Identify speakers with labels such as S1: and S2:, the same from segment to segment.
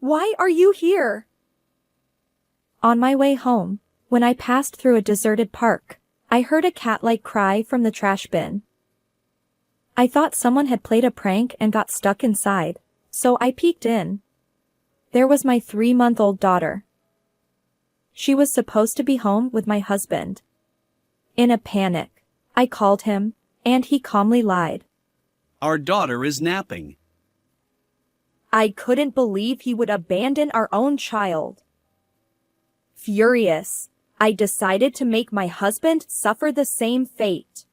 S1: Why are you here? On my way home, when I passed through a deserted park, I heard a cat-like cry from the trash bin. I thought someone had played a prank and got stuck inside, so I peeked in. There was my 3-month-old daughter. She was supposed to be home with my husband. In a panic, I called him, and he calmly lied.
S2: Our daughter is napping.
S1: I couldn't believe he would abandon our own child. Furious, I decided to make my husband suffer the same fate.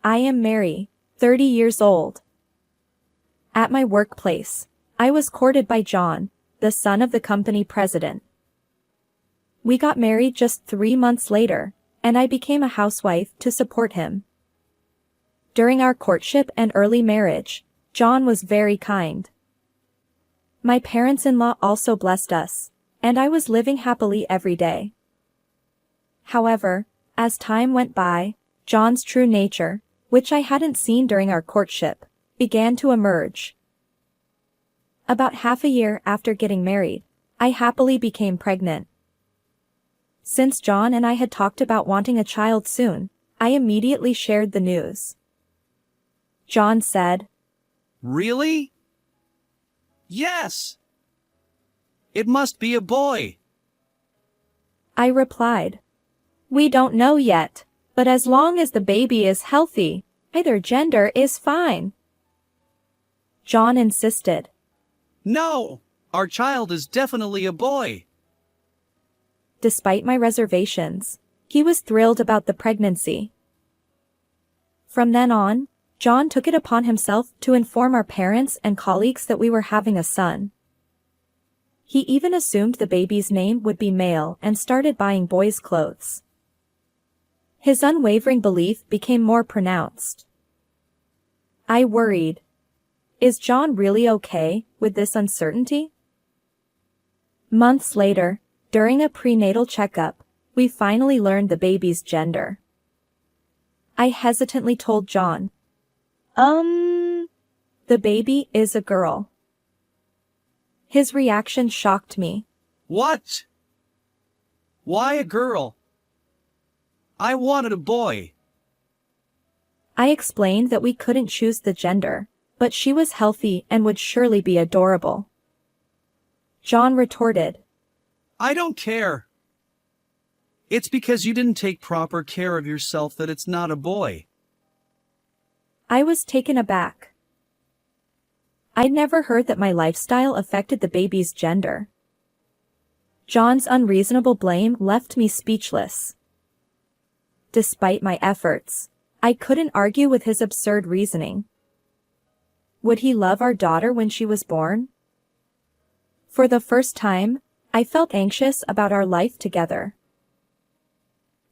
S1: I am Mary, 30 years old. At my workplace, I was courted by John, the son of the company president. We got married just 3 months later, and I became a housewife to support him. During our courtship and early marriage, John was very kind. My parents-in-law also blessed us, and I was living happily every day. However, as time went by, John's true nature, which I hadn't seen during our courtship, began to emerge. About half a year after getting married, I happily became pregnant. Since John and I had talked about wanting a child soon, I immediately shared the news. John said,
S2: Really? Yes. It must be a boy.
S1: I replied, We don't know yet, but as long as the baby is healthy, either gender is fine. John insisted.
S2: No, our child is definitely a boy.
S1: Despite my reservations, he was thrilled about the pregnancy. From then on, John took it upon himself to inform our parents and colleagues that we were having a son. He even assumed the baby's name would be male and started buying boys' clothes. His unwavering belief became more pronounced. I worried. Is John really okay with this uncertainty? Months later, during a prenatal checkup, we finally learned the baby's gender. I hesitantly told John, the baby is a girl. His reaction shocked me.
S2: What? Why a girl? I wanted a boy.
S1: I explained that we couldn't choose the gender, but she was healthy and would surely be adorable. John retorted,
S2: I don't care. It's because you didn't take proper care of yourself that it's not a boy.
S1: I was taken aback. I'd never heard that my lifestyle affected the baby's gender. John's unreasonable blame left me speechless. Despite my efforts, I couldn't argue with his absurd reasoning. Would he love our daughter when she was born? For the first time, I felt anxious about our life together.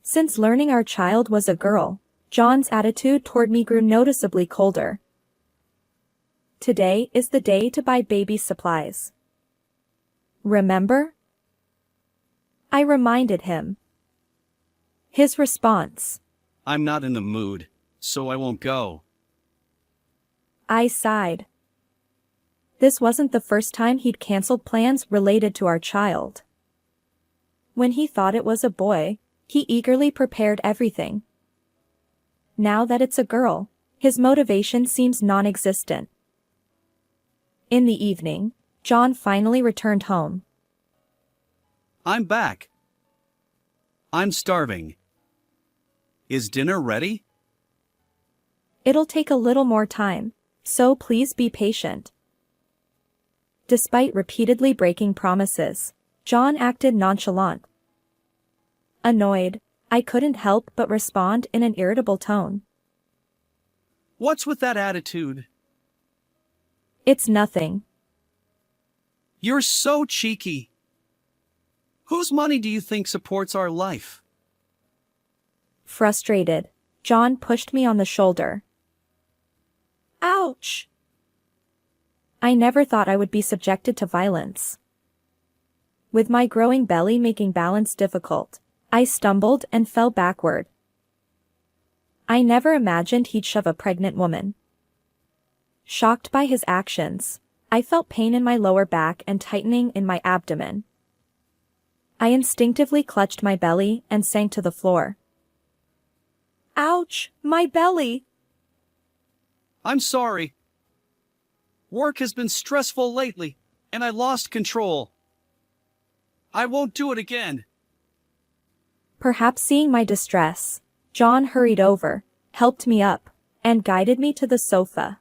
S1: Since learning our child was a girl, John's attitude toward me grew noticeably colder. Today is the day to buy baby supplies. Remember? I reminded him. His response.
S2: I'm not in the mood, so I won't go.
S1: I sighed. This wasn't the first time he'd canceled plans related to our child. When he thought it was a boy, he eagerly prepared everything. Now that it's a girl, his motivation seems non-existent. In the evening, John finally returned home.
S2: I'm back. I'm starving. Is dinner ready?
S1: It'll take a little more time, so please be patient. Despite repeatedly breaking promises, John acted nonchalant. Annoyed, I couldn't help but respond in an irritable tone.
S2: What's with that attitude?
S1: It's nothing.
S2: You're so cheeky. Whose money do you think supports our life?
S1: Frustrated, John pushed me on the shoulder. Ouch! I never thought I would be subjected to violence. With my growing belly making balance difficult, I stumbled and fell backward. I never imagined he'd shove a pregnant woman. Shocked by his actions, I felt pain in my lower back and tightening in my abdomen. I instinctively clutched my belly and sank to the floor. Ouch, my belly!
S2: I'm sorry. Work has been stressful lately, and I lost control. I won't do it again.
S1: Perhaps seeing my distress, John hurried over, helped me up, and guided me to the sofa.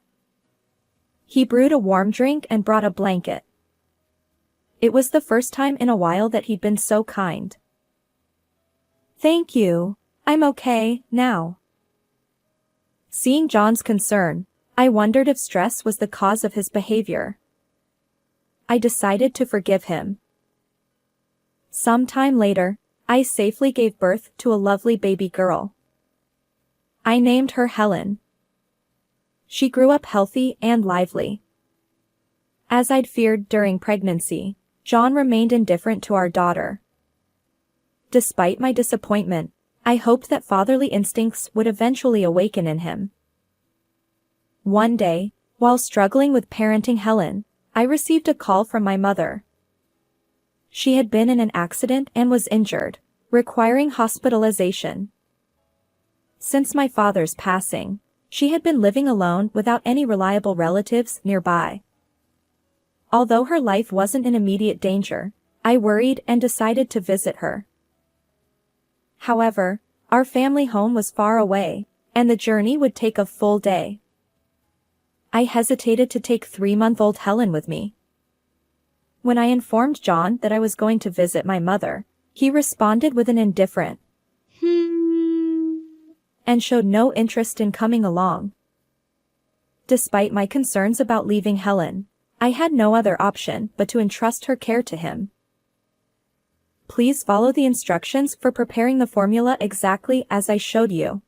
S1: He brewed a warm drink and brought a blanket. It was the first time in a while that he'd been so kind. Thank you. I'm okay, now. Seeing John's concern, I wondered if stress was the cause of his behavior. I decided to forgive him. Some time later, I safely gave birth to a lovely baby girl. I named her Helen. She grew up healthy and lively. As I'd feared during pregnancy, John remained indifferent to our daughter. Despite my disappointment, I hoped that fatherly instincts would eventually awaken in him. One day, while struggling with parenting Helen, I received a call from my mother. She had been in an accident and was injured, requiring hospitalization. Since my father's passing, she had been living alone without any reliable relatives nearby. Although her life wasn't in immediate danger, I worried and decided to visit her. However, our family home was far away, and the journey would take a full day. I hesitated to take 3-month-old Helen with me. When I informed John that I was going to visit my mother, he responded with an indifferent and showed no interest in coming along. Despite my concerns about leaving Helen, I had no other option but to entrust her care to him. Please follow the instructions for preparing the formula exactly as I showed you.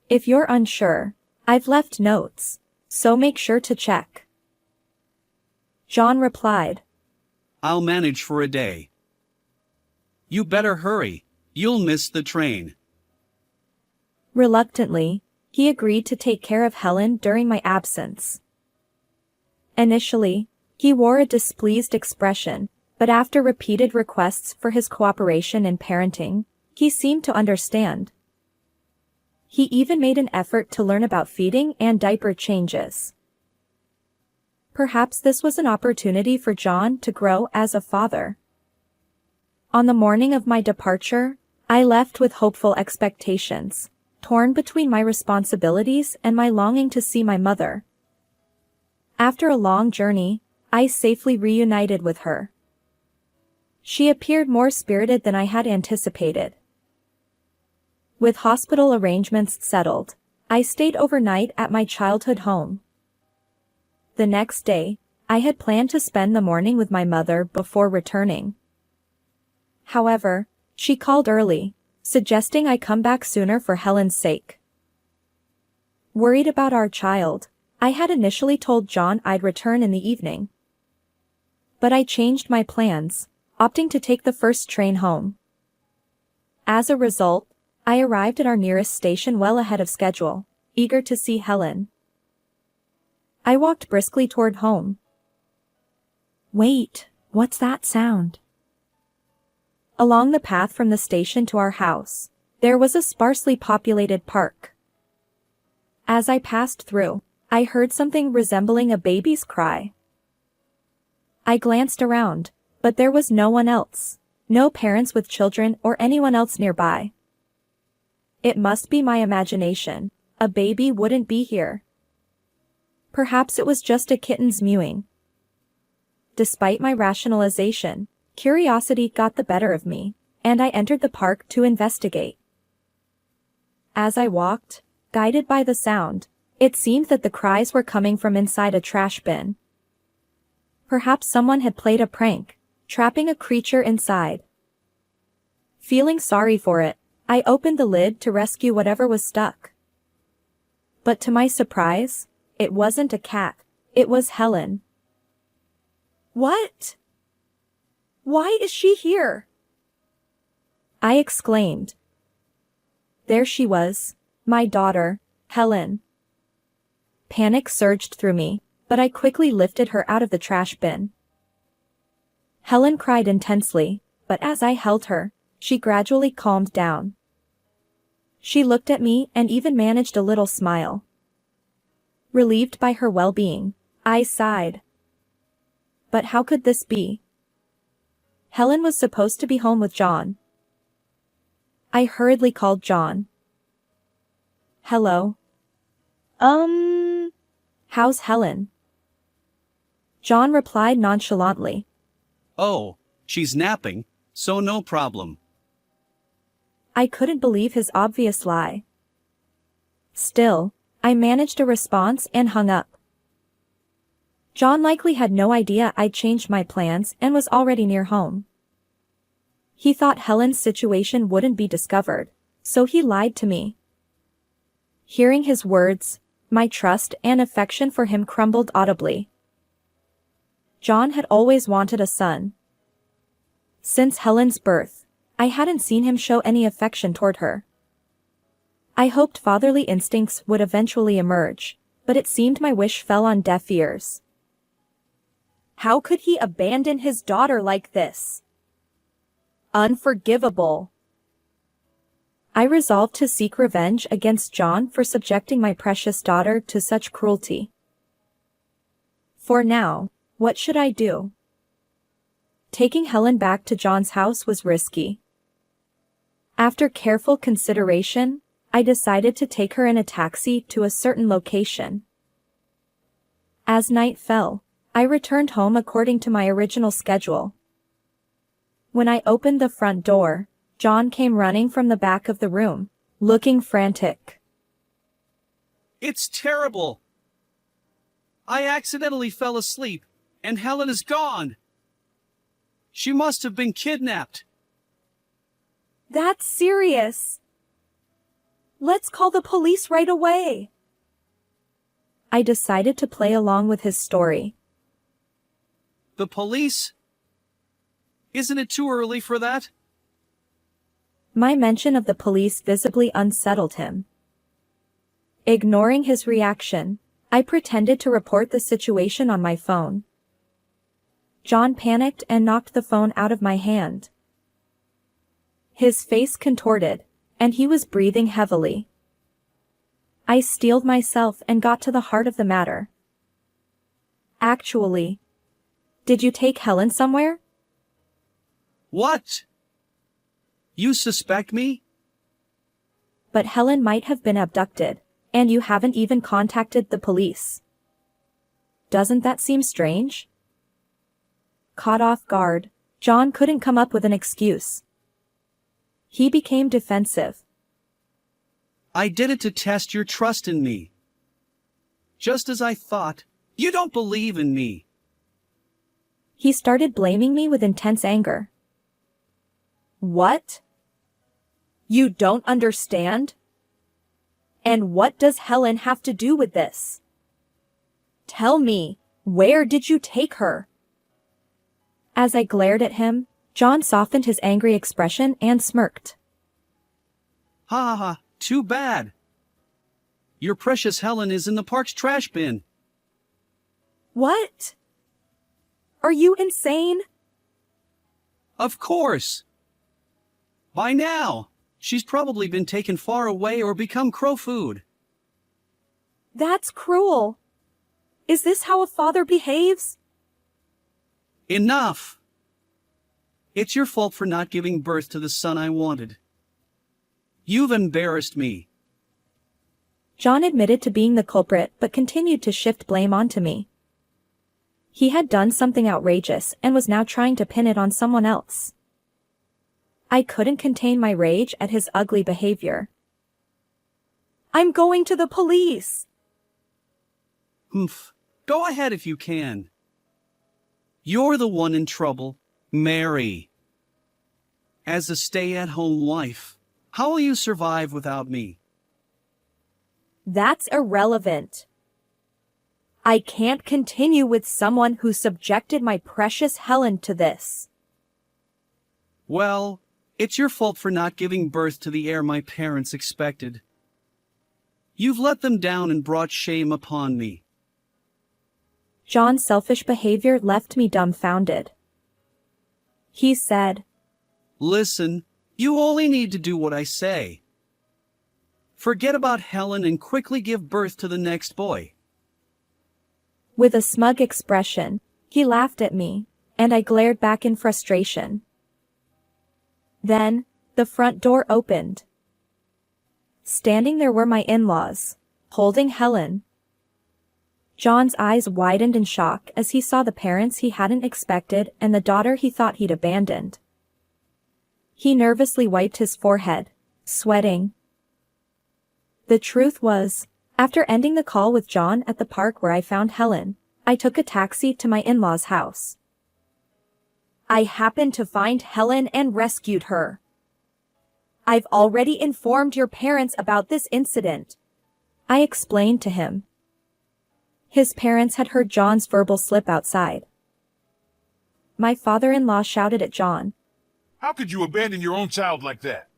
S1: If you're unsure, I've left notes, so make sure to check. John replied,
S2: I'll manage for a day. You better hurry, you'll miss the train.
S1: Reluctantly, he agreed to take care of Helen during my absence. Initially, he wore a displeased expression, but after repeated requests for his cooperation in parenting, he seemed to understand. He even made an effort to learn about feeding and diaper changes. Perhaps this was an opportunity for John to grow as a father. On the morning of my departure, I left with hopeful expectations, torn between my responsibilities and my longing to see my mother. After a long journey, I safely reunited with her. She appeared more spirited than I had anticipated. With hospital arrangements settled, I stayed overnight at my childhood home. The next day, I had planned to spend the morning with my mother before returning. However, she called early, suggesting I come back sooner for Helen's sake. Worried about our child, I had initially told John I'd return in the evening. But I changed my plans, opting to take the first train home. As a result, I arrived at our nearest station well ahead of schedule, eager to see Helen. I walked briskly toward home. Wait, what's that sound? Along the path from the station to our house, there was a sparsely populated park. As I passed through, I heard something resembling a baby's cry. I glanced around, but there was no one else, no parents with children or anyone else nearby. It must be my imagination, a baby wouldn't be here. Perhaps it was just a kitten's mewing. Despite my rationalization, curiosity got the better of me, and I entered the park to investigate. As I walked, guided by the sound, it seemed that the cries were coming from inside a trash bin. Perhaps someone had played a prank, trapping a creature inside. Feeling sorry for it, I opened the lid to rescue whatever was stuck. But to my surprise, it wasn't a cat, it was Helen. What? Why is she here? I exclaimed. There she was, my daughter, Helen. Panic surged through me, but I quickly lifted her out of the trash bin. Helen cried intensely, but as I held her, she gradually calmed down. She looked at me and even managed a little smile. Relieved by her well-being, I sighed. But how could this be? Helen was supposed to be home with John. I hurriedly called John. Hello. How's Helen? John replied nonchalantly.
S2: Oh, she's napping, so no problem.
S1: I couldn't believe his obvious lie. Still, I managed a response and hung up. John likely had no idea I'd changed my plans and was already near home. He thought Helen's situation wouldn't be discovered, so he lied to me. Hearing his words, my trust and affection for him crumbled audibly. John had always wanted a son. Since Helen's birth, I hadn't seen him show any affection toward her. I hoped fatherly instincts would eventually emerge, but it seemed my wish fell on deaf ears. How could he abandon his daughter like this? Unforgivable. I resolved to seek revenge against John for subjecting my precious daughter to such cruelty. For now, what should I do? Taking Helen back to John's house was risky. After careful consideration, I decided to take her in a taxi to a certain location. As night fell, I returned home according to my original schedule. When I opened the front door, John came running from the back of the room, looking frantic.
S2: It's terrible. I accidentally fell asleep, and Helen is gone. She must have been kidnapped.
S1: That's serious. Let's call the police right away. I decided to play along with his story.
S2: The police? Isn't it too early for that?
S1: My mention of the police visibly unsettled him. Ignoring his reaction, I pretended to report the situation on my phone. John panicked and knocked the phone out of my hand. His face contorted, and he was breathing heavily. I steeled myself and got to the heart of the matter. Actually, did you take Helen somewhere?
S2: What? You suspect me?
S1: But Helen might have been abducted, and you haven't even contacted the police. Doesn't that seem strange? Caught off guard, John couldn't come up with an excuse. He became defensive.
S2: I did it to test your trust in me. Just as I thought, you don't believe in me.
S1: He started blaming me with intense anger. What? You don't understand? And what does Helen have to do with this? Tell me, where did you take her? As I glared at him, John softened his angry expression and smirked.
S2: Ha ha ha, too bad. Your precious Helen is in the park's trash bin.
S1: What? Are you insane?
S2: Of course. By now, she's probably been taken far away or become crow food.
S1: That's cruel. Is this how a father behaves?
S2: Enough. It's your fault for not giving birth to the son I wanted. You've embarrassed me.
S1: John admitted to being the culprit but continued to shift blame onto me. He had done something outrageous and was now trying to pin it on someone else. I couldn't contain my rage at his ugly behavior. I'm going to the police.
S2: Humph. Go ahead if you can. You're the one in trouble, Mary. As a stay-at-home wife, how will you survive without me?
S1: That's irrelevant. I can't continue with someone who subjected my precious Helen to this.
S2: Well, it's your fault for not giving birth to the heir my parents expected. You've let them down and brought shame upon me.
S1: John's selfish behavior left me dumbfounded. He said,
S2: Listen, you only need to do what I say. Forget about Helen and quickly give birth to the next boy.
S1: With a smug expression, he laughed at me, and I glared back in frustration. Then, the front door opened. Standing there were my in-laws, holding Helen. John's eyes widened in shock as he saw the parents he hadn't expected and the daughter he thought he'd abandoned. He nervously wiped his forehead, sweating. The truth was, after ending the call with John at the park where I found Helen, I took a taxi to my in-laws' house. I happened to find Helen and rescued her. I've already informed your parents about this incident, I explained to him. His parents had heard John's verbal slip outside. My father-in-law shouted at John.
S3: How could you abandon your own child like that?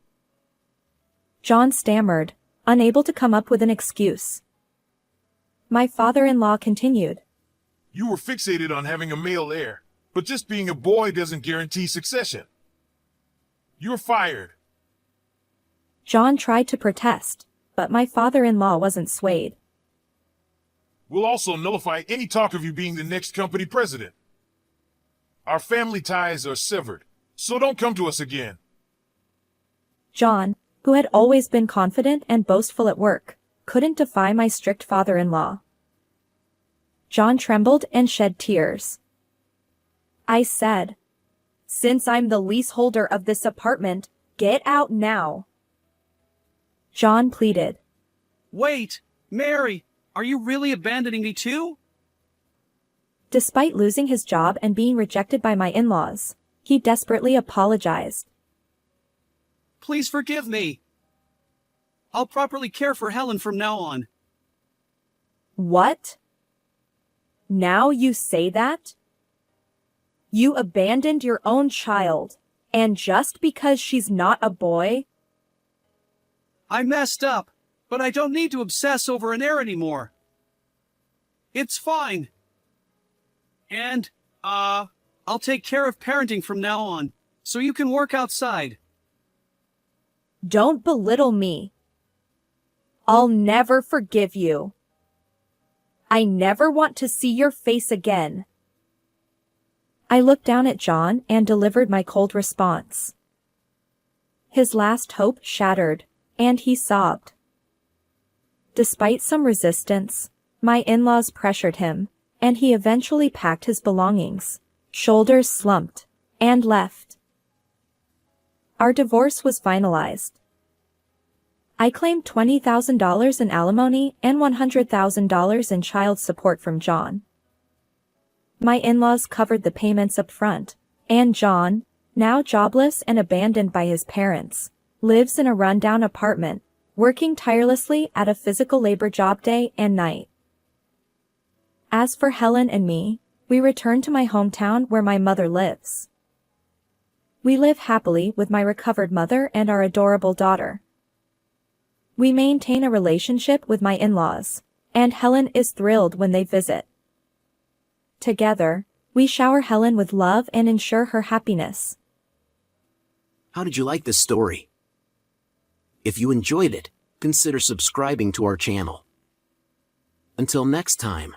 S1: John stammered, unable to come up with an excuse. My father-in-law continued.
S3: You were fixated on having a male heir, but just being a boy doesn't guarantee succession. You're fired.
S1: John tried to protest, but my father-in-law wasn't swayed.
S3: We'll also nullify any talk of you being the next company president. Our family ties are severed, so don't come to us again.
S1: John, who had always been confident and boastful at work, couldn't defy my strict father-in-law. John trembled and shed tears. I said, Since I'm the leaseholder of this apartment, get out now. John pleaded.
S2: Wait, Mary, are you really abandoning me too?
S1: Despite losing his job and being rejected by my in-laws, he desperately apologized.
S2: Please forgive me. I'll properly care for Helen from now on.
S1: What? Now you say that? You abandoned your own child, and just because she's not a boy?
S2: I messed up, but I don't need to obsess over an heir anymore. It's fine. And, I'll take care of parenting from now on, so you can work outside.
S1: Don't belittle me. I'll never forgive you. I never want to see your face again. I looked down at John and delivered my cold response. His last hope shattered, and he sobbed. Despite some resistance, my in-laws pressured him, and he eventually packed his belongings, shoulders slumped, and left. Our divorce was finalized. I claimed $20,000 in alimony and $100,000 in child support from John. My in-laws covered the payments up front, and John, now jobless and abandoned by his parents, lives in a rundown apartment, working tirelessly at a physical labor job day and night. As for Helen and me, we returned to my hometown where my mother lives. We live happily with my recovered mother and our adorable daughter. We maintain a relationship with my in-laws, and Helen is thrilled when they visit. Together, we shower Helen with love and ensure her happiness.
S4: How did you like this story? If you enjoyed it, consider subscribing to our channel. Until next time.